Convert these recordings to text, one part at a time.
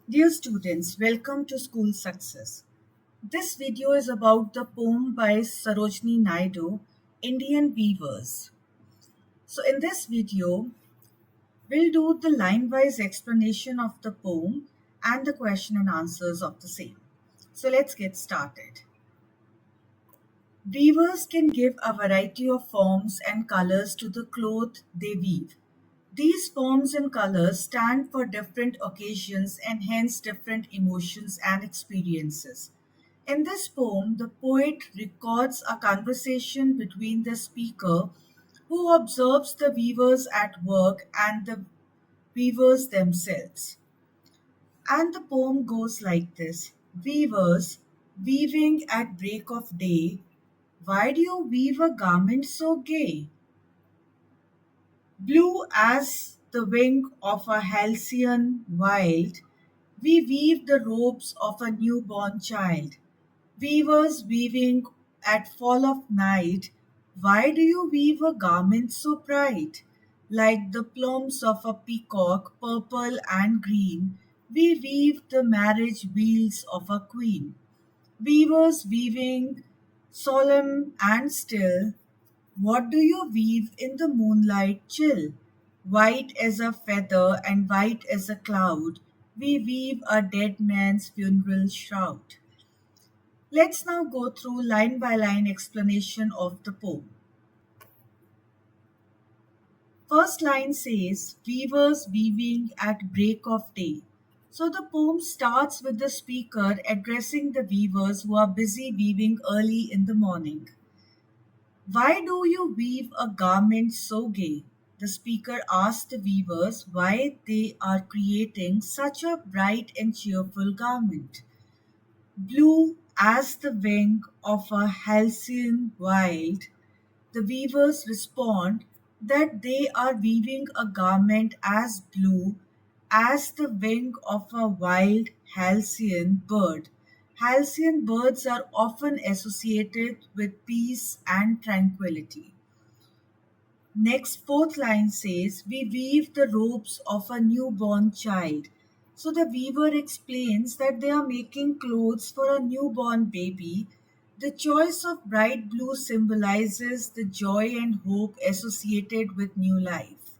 Dear students, welcome to School Success. This video is about the poem by Sarojini Naidu, Indian Weavers. So in this video, we'll do the line-wise explanation of the poem and the question and answers of the same. So let's get started. Weavers can give a variety of forms and colors to the cloth they weave. These forms and colors stand for different occasions and hence different emotions and experiences. In this poem, the poet records a conversation between the speaker who observes the weavers at work and the weavers themselves. And the poem goes like this: Weavers, weaving at break of day, why do you weave a garment so gay? Blue as the wing of a halcyon wild, we weave the robes of a newborn child. Weavers weaving at fall of night, why do you weave a garment so bright? Like the plumes of a peacock, purple and green, we weave the marriage wheels of a queen. Weavers weaving solemn and still, what do you weave in the moonlight chill? White as a feather and white as a cloud, we weave a dead man's funeral shroud. Let's now go through line by line explanation of the poem. First line says, Weavers weaving at break of day. So the poem starts with the speaker addressing the weavers who are busy weaving early in the morning. Why do you weave a garment so gay? The speaker asks the weavers why they are creating such a bright and cheerful garment. Blue as the wing of a halcyon wild, the weavers respond that they are weaving a garment as blue as the wing of a wild halcyon bird. Halcyon birds are often associated with peace and tranquility. Next, fourth line says, We weave the robes of a newborn child. So the weaver explains that they are making clothes for a newborn baby. The choice of bright blue symbolizes the joy and hope associated with new life.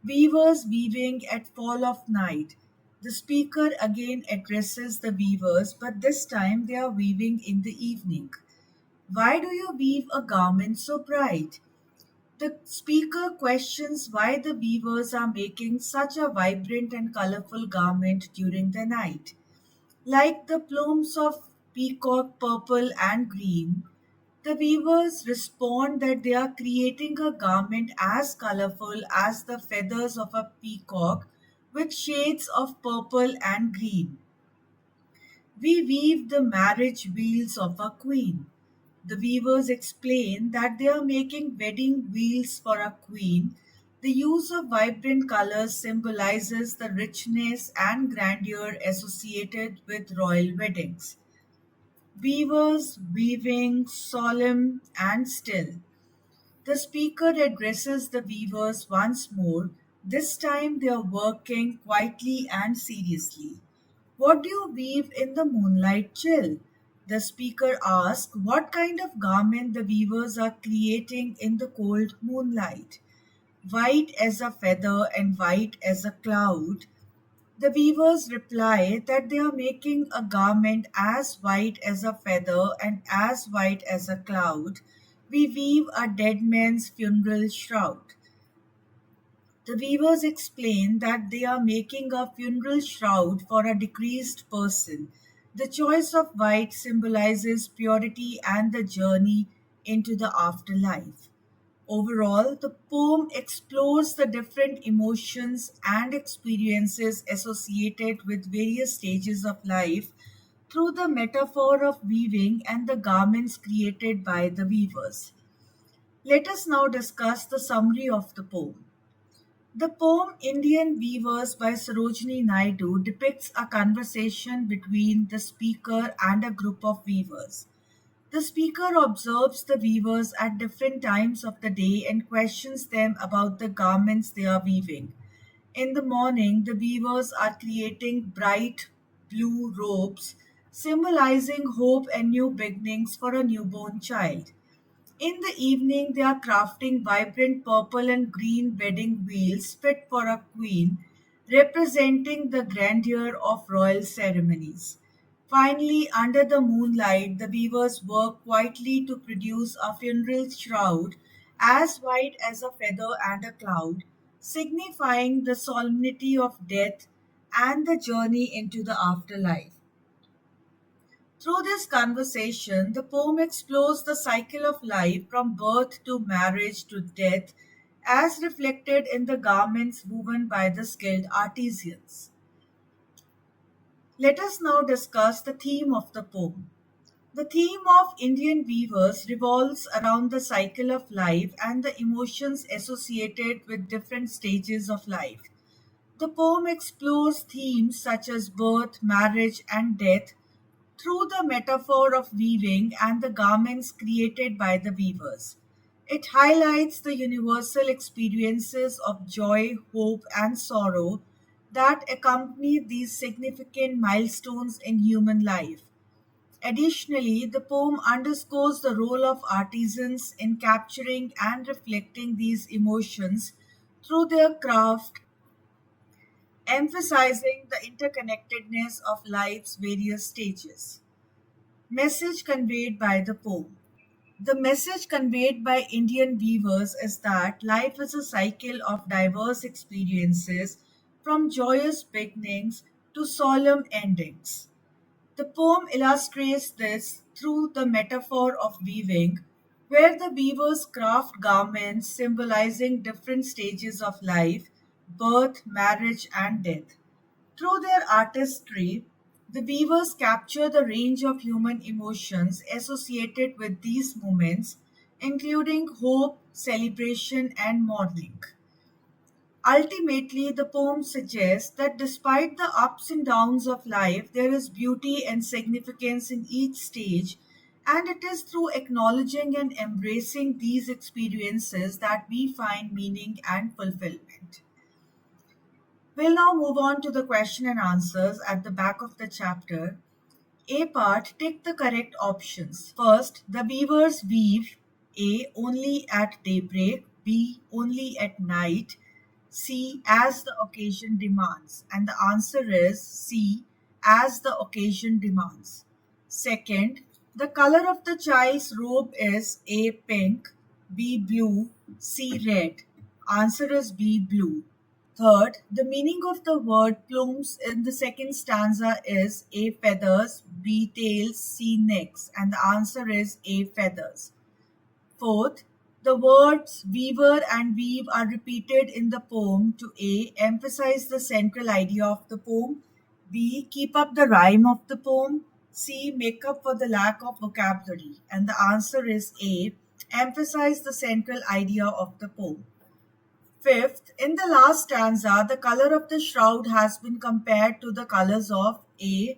Weavers weaving at fall of night. The speaker again addresses the weavers, but this time they are weaving in the evening. Why do you weave a garment so bright? The speaker questions why the weavers are making such a vibrant and colorful garment during the night. Like the plumes of peacock purple and green, the weavers respond that they are creating a garment as colorful as the feathers of a peacock with shades of purple and green. We weave the marriage wheels of a queen. The weavers explain that they are making wedding wheels for a queen. The use of vibrant colors symbolizes the richness and grandeur associated with royal weddings. Weavers weaving solemn and still. The speaker addresses the weavers once more. This time they are working quietly and seriously. What do you weave in the moonlight chill? The speaker asks what kind of garment the weavers are creating in the cold moonlight. White as a feather and white as a cloud, the weavers reply that they are making a garment as white as a feather and as white as a cloud. We weave a dead man's funeral shroud. The weavers explain that they are making a funeral shroud for a deceased person. The choice of white symbolizes purity and the journey into the afterlife. Overall, the poem explores the different emotions and experiences associated with various stages of life through the metaphor of weaving and the garments created by the weavers. Let us now discuss the summary of the poem. The poem Indian Weavers by Sarojini Naidu depicts a conversation between the speaker and a group of weavers. The speaker observes the weavers at different times of the day and questions them about the garments they are weaving. In the morning, the weavers are creating bright blue robes, symbolizing hope and new beginnings for a newborn child. In the evening, they are crafting vibrant purple and green wedding wheels fit for a queen, representing the grandeur of royal ceremonies. Finally, under the moonlight, the weavers work quietly to produce a funeral shroud as white as a feather and a cloud, signifying the solemnity of death and the journey into the afterlife. Through this conversation, the poem explores the cycle of life from birth to marriage to death, as reflected in the garments woven by the skilled artisans. Let us now discuss the theme of the poem. The theme of Indian weavers revolves around the cycle of life and the emotions associated with different stages of life. The poem explores themes such as birth, marriage, and death through the metaphor of weaving and the garments created by the weavers. It highlights the universal experiences of joy, hope, and sorrow that accompany these significant milestones in human life. Additionally, the poem underscores the role of artisans in capturing and reflecting these emotions through their craft, emphasizing the interconnectedness of life's various stages. Message conveyed by the poem. The message conveyed by Indian weavers is that life is a cycle of diverse experiences, from joyous beginnings to solemn endings. The poem illustrates this through the metaphor of weaving, where the weavers craft garments symbolizing different stages of life: birth, marriage, and death. Through their artistry, the weavers capture the range of human emotions associated with these moments, including hope, celebration, and mourning. Ultimately, the poem suggests that despite the ups and downs of life, there is beauty and significance in each stage, and it is through acknowledging and embracing these experiences that we find meaning and fulfillment. We'll now move on to the question and answers at the back of the chapter. A part, tick the correct options. First, the weavers weave: A. Only at daybreak, B. Only at night, C. As the occasion demands. And the answer is C. As the occasion demands. Second, the color of the child's robe is A. Pink, B. Blue, C. Red. Answer is B. Blue. Third, the meaning of the word plumes in the second stanza is A. Feathers, B. Tails, C. Necks, and the answer is A. Feathers. Fourth, the words weaver and weave are repeated in the poem to A. Emphasize the central idea of the poem, B. Keep up the rhyme of the poem, C. Make up for the lack of vocabulary, and the answer is A. Emphasize the central idea of the poem. Fifth, in the last stanza, the color of the shroud has been compared to the colors of A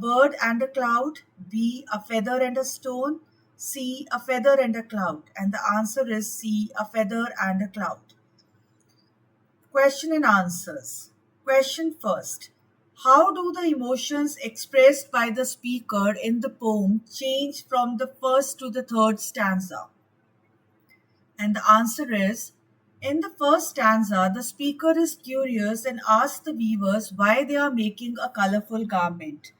bird and a cloud, B, a feather and a stone, C, a feather and a cloud. And the answer is C, a feather and a cloud. Question and answers. Question first. How do the emotions expressed by the speaker in the poem change from the first to the third stanza? And the answer is, in the first stanza, the speaker is curious and asks the weavers why they are making a colorful garment.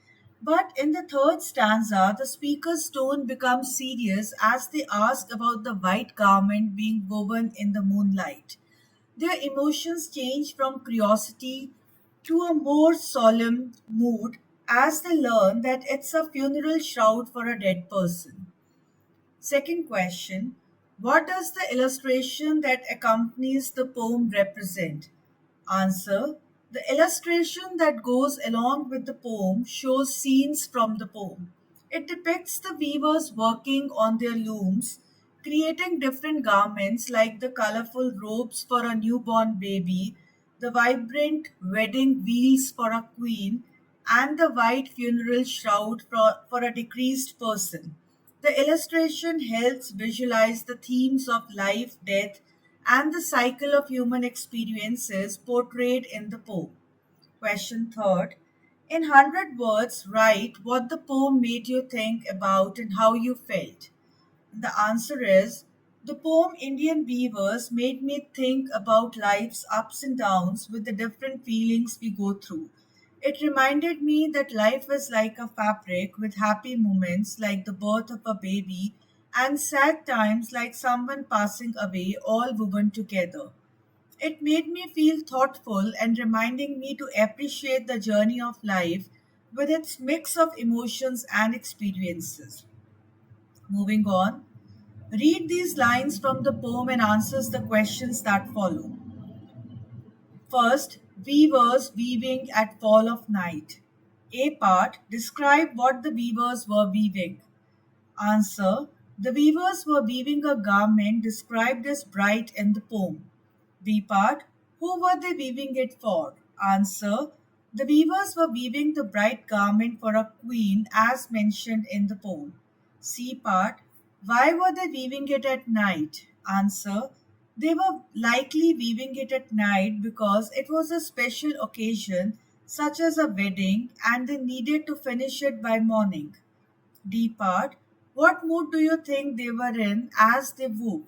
But in the third stanza, the speaker's tone becomes serious as they ask about the white garment being woven in the moonlight. Their emotions change from curiosity to a more solemn mood as they learn that it's a funeral shroud for a dead person. Second question, what does the illustration that accompanies the poem represent? Answer, the illustration that goes along with the poem shows scenes from the poem. It depicts the weavers working on their looms, creating different garments like the colorful robes for a newborn baby, the vibrant wedding wheels for a queen, and the white funeral shroud for a deceased person. The illustration helps visualize the themes of life, death, and the cycle of human experiences portrayed in the poem. Question third. In 100 words, write what the poem made you think about and how you felt. The answer is the poem Indian Weavers made me think about life's ups and downs with the different feelings we go through. It reminded me that life is like a fabric with happy moments like the birth of a baby and sad times like someone passing away, all woven together. It made me feel thoughtful and reminding me to appreciate the journey of life with its mix of emotions and experiences. Moving on, read these lines from the poem and answers the questions that follow. First, weavers weaving at fall of night. A part, describe what the weavers were weaving. Answer, the weavers were weaving a garment described as bright in the poem. B part, who were they weaving it for? Answer, the weavers were weaving the bright garment for a queen as mentioned in the poem. C part, why were they weaving it at night? Answer, they were likely weaving it at night because it was a special occasion such as a wedding and they needed to finish it by morning. D part, what mood do you think they were in as they wove?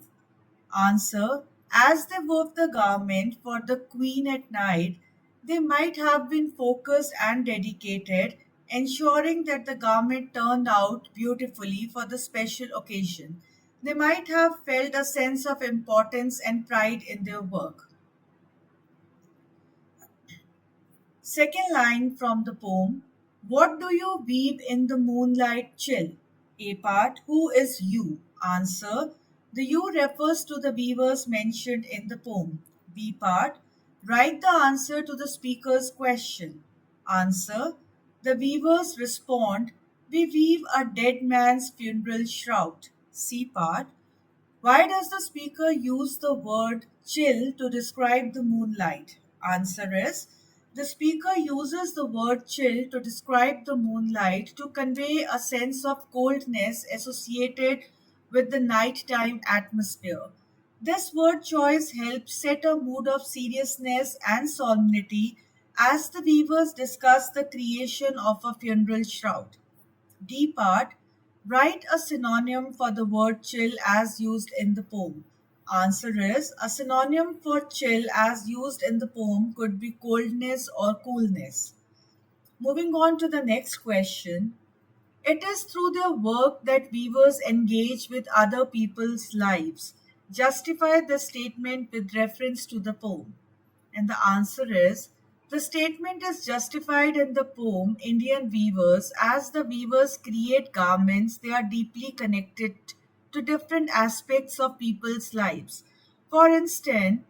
Answer, as they wove the garment for the queen at night, they might have been focused and dedicated, ensuring that the garment turned out beautifully for the special occasion. They might have felt a sense of importance and pride in their work. Second line from the poem. What do you weave in the moonlight chill? A part. Who is you? Answer. The you refers to the weavers mentioned in the poem. B part. Write the answer to the speaker's question. Answer. The weavers respond. We weave a dead man's funeral shroud. C part. Why does the speaker use the word chill to describe the moonlight? Answer is the speaker uses the word chill to describe the moonlight to convey a sense of coldness associated with the nighttime atmosphere. This word choice helps set a mood of seriousness and solemnity as the weavers discuss the creation of a funeral shroud. D part, write a synonym for the word chill as used in the poem. Answer is a synonym for chill as used in the poem could be coldness or coolness. Moving on to the next question. It is through their work that weavers engage with other people's lives. Justify the statement with reference to the poem. And the answer is the statement is justified in the poem Indian Weavers as the weavers create garments they are deeply connected to different aspects of people's lives. For instance,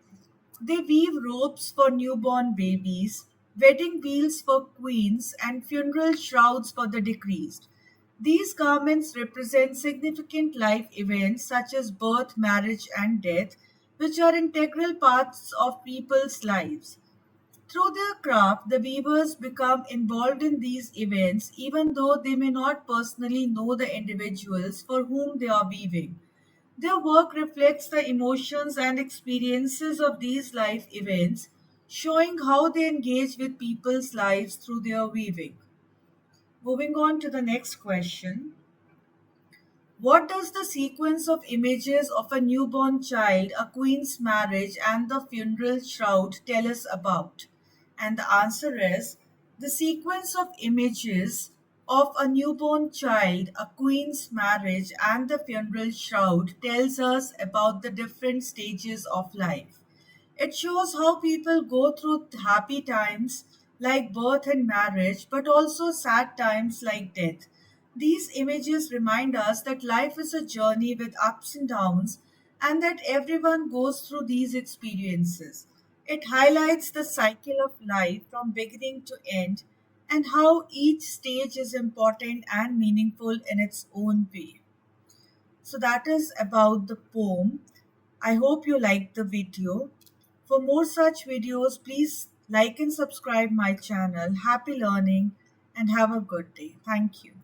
they weave robes for newborn babies, wedding veils for queens, and funeral shrouds for the deceased. These garments represent significant life events such as birth, marriage, and death, which are integral parts of people's lives. Through their craft, the weavers become involved in these events even though they may not personally know the individuals for whom they are weaving. Their work reflects the emotions and experiences of these life events, showing how they engage with people's lives through their weaving. Moving on to the next question. What does the sequence of images of a newborn child, a queen's marriage, and the funeral shroud tell us about? And the answer is the sequence of images of a newborn child, a queen's marriage, and the funeral shroud tells us about the different stages of life. It shows how people go through happy times like birth and marriage, but also sad times like death. These images remind us that life is a journey with ups and downs and that everyone goes through these experiences. It highlights the cycle of life from beginning to end and how each stage is important and meaningful in its own way. So that is about the poem. I hope you liked the video. For more such videos, please like and subscribe my channel. Happy learning and have a good day. Thank you.